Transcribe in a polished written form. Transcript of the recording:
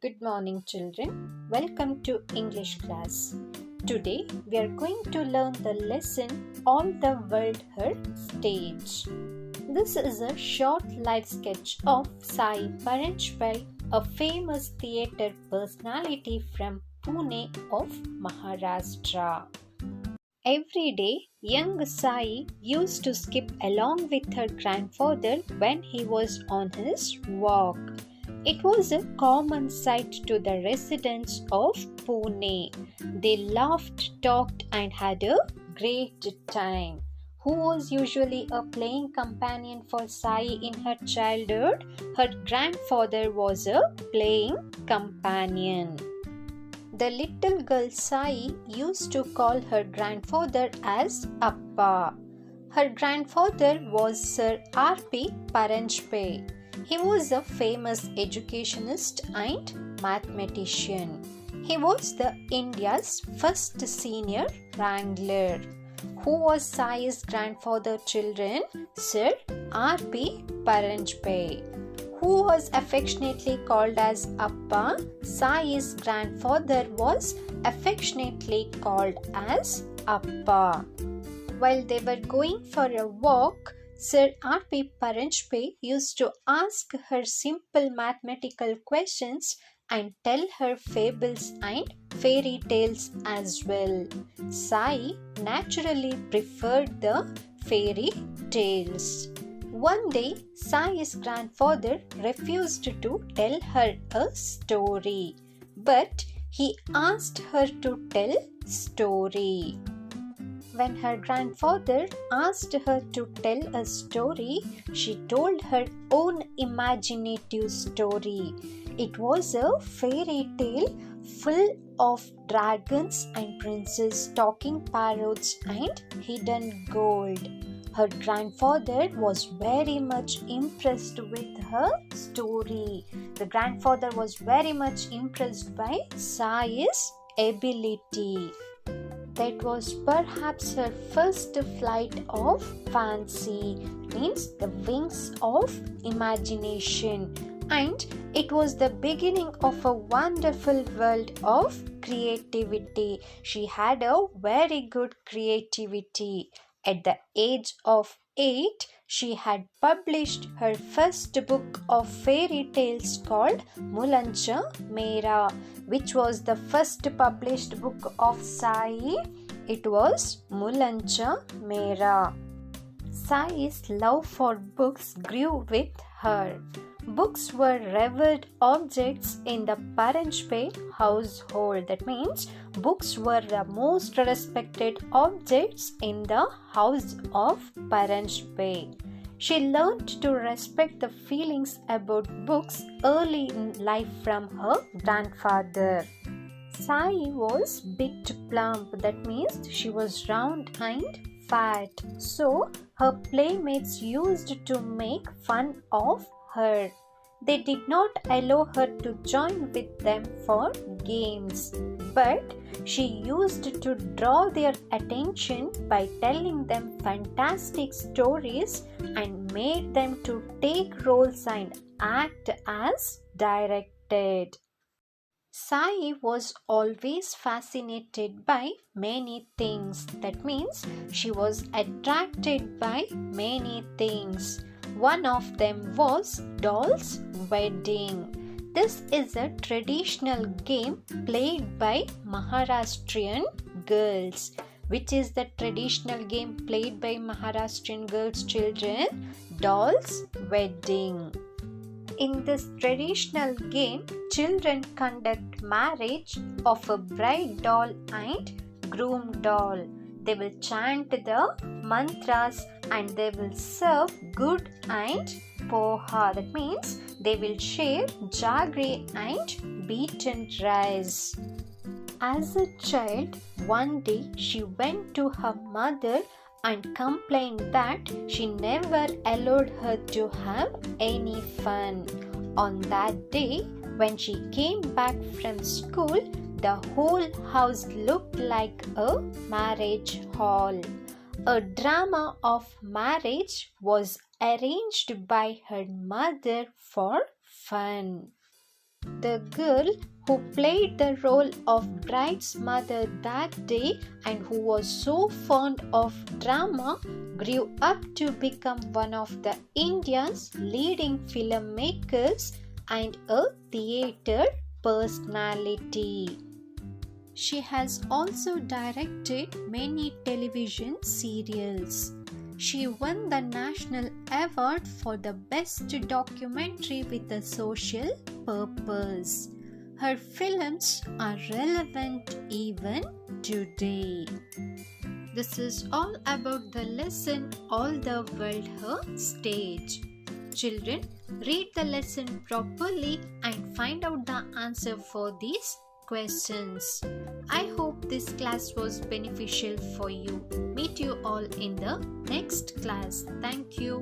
Good morning, children. Welcome to English class. Today we are going to learn the lesson On the World Heard Stage. This is a short life sketch of Sai Paranjpai, a famous theatre personality from Pune of Maharashtra. Every day, young Sai used to skip along with her grandfather when he was on his walk. It was a common sight to the residents of Pune. They laughed, talked, and had a great time. Who was usually a playing companion for Sai in her childhood? Her grandfather was a playing companion. The little girl Sai used to call her grandfather as Appa. Her grandfather was Sir R.P. Paranjpai. He was a famous educationist and mathematician. He was the India's first senior wrangler. Who was Sai's grandfather, children? Sir R.P. Paranjpai. Who was affectionately called as Appa? Sai's grandfather was affectionately called as Appa. While they were going for a walk, Sir R.P. Paranjpai used to ask her simple mathematical questions and tell her fables and fairy tales as well. Sai naturally preferred the fairy tales. One day, Sai's grandfather refused to tell her a story, but he asked her to tell story. When her grandfather asked her to tell a story, she told her own imaginative story. It was a fairy tale full of dragons and princes, talking parrots, and hidden gold. Her grandfather was very much impressed with her story. The grandfather was very much impressed by Sai's ability. That was perhaps her first flight of fancy, means the wings of imagination. And it was the beginning of a wonderful world of creativity. She had a very good creativity. At the age of 8, she had published her first book of fairy tales called Mulancha Mera, which was the first published book of Sai. It was Mulancha Mera. Sai's love for books grew with her. Books were revered objects in the Paranjpai household. That means books were the most respected objects in the house of Paranjpai. She learned to respect the feelings about books early in life from her grandfather. Sai was big to plump. That means she was round and fat. So her playmates used to make fun of her. They did not allow her to join with them for games, but she used to draw their attention by telling them fantastic stories and made them to take roles and act as directed. Sai was always fascinated by many things. That means she was attracted by many things. One of them was Doll's Wedding. This is a traditional game played by Maharashtrian girls. Which is the traditional game played by Maharashtrian girls, children? Doll's Wedding. In this traditional game, children conduct marriage of a bride doll and groom doll. They will chant the mantras and they will serve good and poha. That means they will share jaggery and beaten rice. As a child, one day she went to her mother and complained that she never allowed her to have any fun. On that day, when she came back from school, the whole house looked like a marriage hall. A drama of marriage was arranged by her mother for fun. The girl who played the role of bride's mother that day and who was so fond of drama grew up to become one of the India's leading filmmakers and a theatre personality. She has also directed many television serials. She won the National Award for the Best Documentary with a Social Purpose. Her films are relevant even today. This is all about the lesson All the World Her Stage. Children, read the lesson properly and find out the answer for these questions. I hope this class was beneficial for you. Meet you all in the next class. Thank you.